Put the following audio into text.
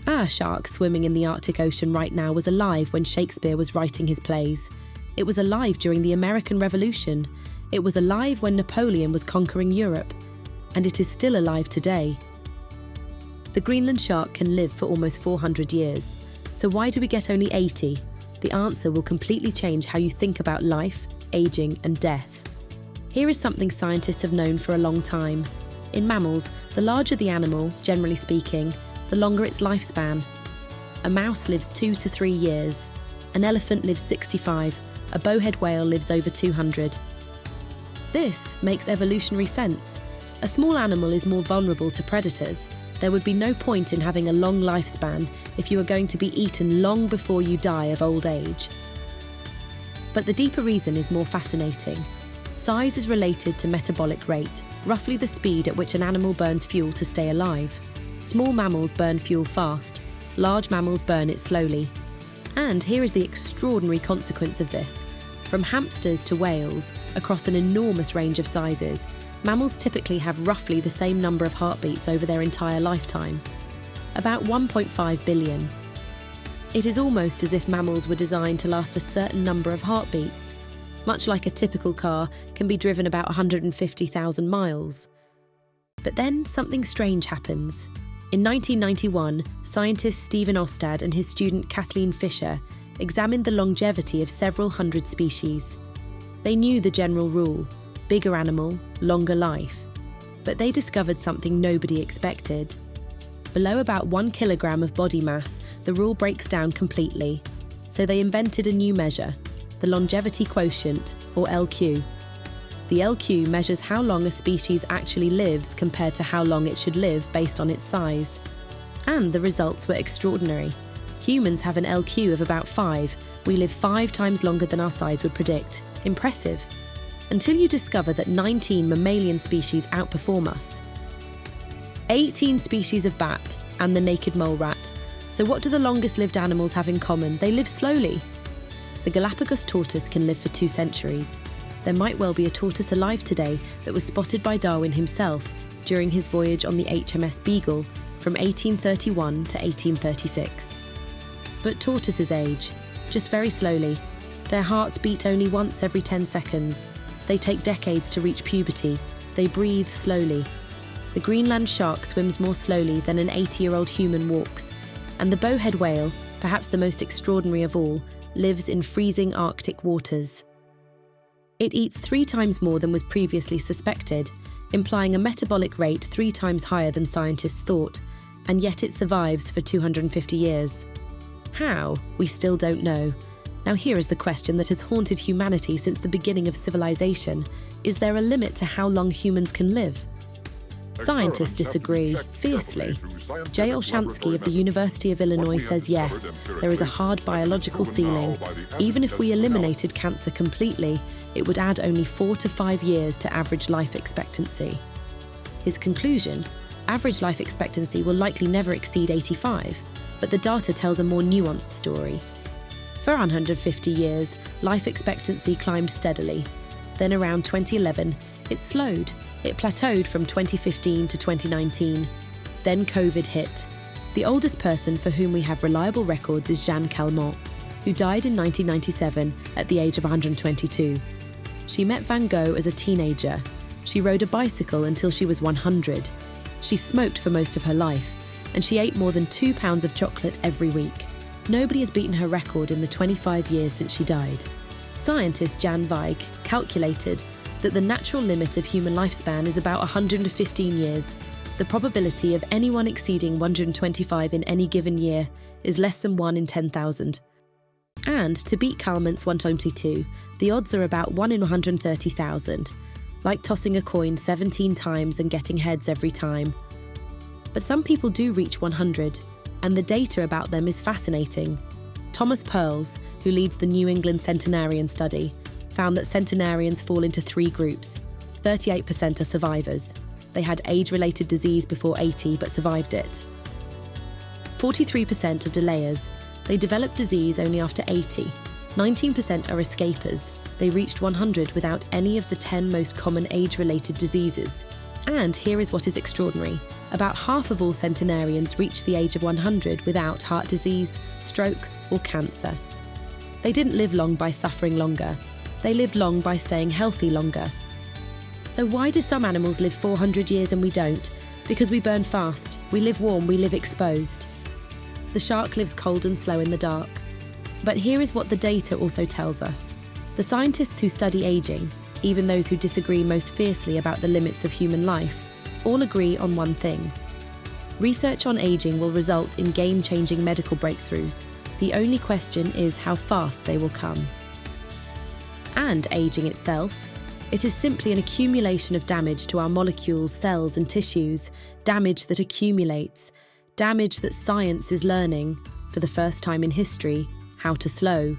Our shark swimming in the Arctic Ocean right now was alive when Shakespeare was writing his plays. It was alive during the American Revolution. It was alive when Napoleon was conquering Europe. And it is still alive today. The Greenland shark can live for almost 400 years. So why do we get only 80? The answer will completely change how you think about life, aging, and death. Here is something scientists have known for a long time. In mammals, the larger the animal, generally speaking, the longer its lifespan. A mouse lives 2 to 3 years. An elephant lives 65. A bowhead whale lives over 200. This makes evolutionary sense. A small animal is more vulnerable to predators. There would be no point in having a long lifespan if you are going to be eaten long before you die of old age. But the deeper reason is more fascinating. Size is related to metabolic rate, roughly the speed at which an animal burns fuel to stay alive. Small mammals burn fuel fast, large mammals burn it slowly. And here is the extraordinary consequence of this. From hamsters to whales, across an enormous range of sizes, mammals typically have roughly the same number of heartbeats over their entire lifetime. About 1.5 billion. It is almost as if mammals were designed to last a certain number of heartbeats. Much like a typical car can be driven about 150,000 miles. But then something strange happens. In 1991, scientist Stephen Ostad and his student Kathleen Fisher examined the longevity of several hundred species. They knew the general rule: bigger animal, longer life. But they discovered something nobody expected. Below about 1 kilogram of body mass, the rule breaks down completely. So they invented a new measure, the Longevity Quotient, or LQ. The LQ measures how long a species actually lives compared to how long it should live based on its size. And the results were extraordinary. Humans have an LQ of about 5. We live 5 times longer than our size would predict. Impressive. Until you discover that 19 mammalian species outperform us. 18 species of bat and the naked mole rat. So what do the longest-lived animals have in common? They live slowly. The Galápagos tortoise can live for 2 centuries. There might well be a tortoise alive today that was spotted by Darwin himself during his voyage on the HMS Beagle from 1831 to 1836. But tortoises age, just very slowly. Their hearts beat only once every 10 seconds. They take decades to reach puberty. They breathe slowly. The Greenland shark swims more slowly than an 80-year-old human walks. And the bowhead whale, perhaps the most extraordinary of all, lives in freezing Arctic waters. It eats 3 times more than was previously suspected, implying a metabolic rate 3 times higher than scientists thought, and yet it survives for 250 years. How? We still don't know. Now here is the question that has haunted humanity since the beginning of civilization. Is there a limit to how long humans can live? Scientists disagree, fiercely. J. Olshansky of the University of Illinois says yes, there is a hard biological ceiling. Even if we eliminated cancer completely, it would add only 4 to 5 years to average life expectancy. His conclusion: average life expectancy will likely never exceed 85, but the data tells a more nuanced story. For 150 years, life expectancy climbed steadily. Then around 2011, it slowed. It plateaued from 2015 to 2019. Then COVID hit. The oldest person for whom we have reliable records is Jeanne Calment, who died in 1997 at the age of 122. She met Van Gogh as a teenager. She rode a bicycle until she was 100. She smoked for most of her life, and she ate more than 2 pounds of chocolate every week. Nobody has beaten her record in the 25 years since she died. Scientist Jan Weig calculated that the natural limit of human lifespan is about 115 years. The probability of anyone exceeding 125 in any given year is less than 1 in 10,000. And to beat Calment's 122, the odds are about 1 in 130,000, like tossing a coin 17 times and getting heads every time. But some people do reach 100, and the data about them is fascinating. Thomas Perls, who leads the New England Centenarian study, found that centenarians fall into 3 groups. 38% are survivors. They had age-related disease before 80 but survived it. 43% are delayers. They developed disease only after 80. 19% are escapers. They reached 100 without any of the 10 most common age-related diseases. And here is what is extraordinary. About half of all centenarians reach the age of 100 without heart disease, stroke, or cancer. They didn't live long by suffering longer. They lived long by staying healthy longer. So why do some animals live 400 years and we don't? Because we burn fast, we live warm, we live exposed. The shark lives cold and slow in the dark. But here is what the data also tells us. The scientists who study aging, even those who disagree most fiercely about the limits of human life, all agree on one thing. Research on aging will result in game-changing medical breakthroughs. The only question is how fast they will come. And aging itself, it is simply an accumulation of damage to our molecules, cells and tissues, damage that accumulates, damage that science is learning, for the first time in history, how to slow.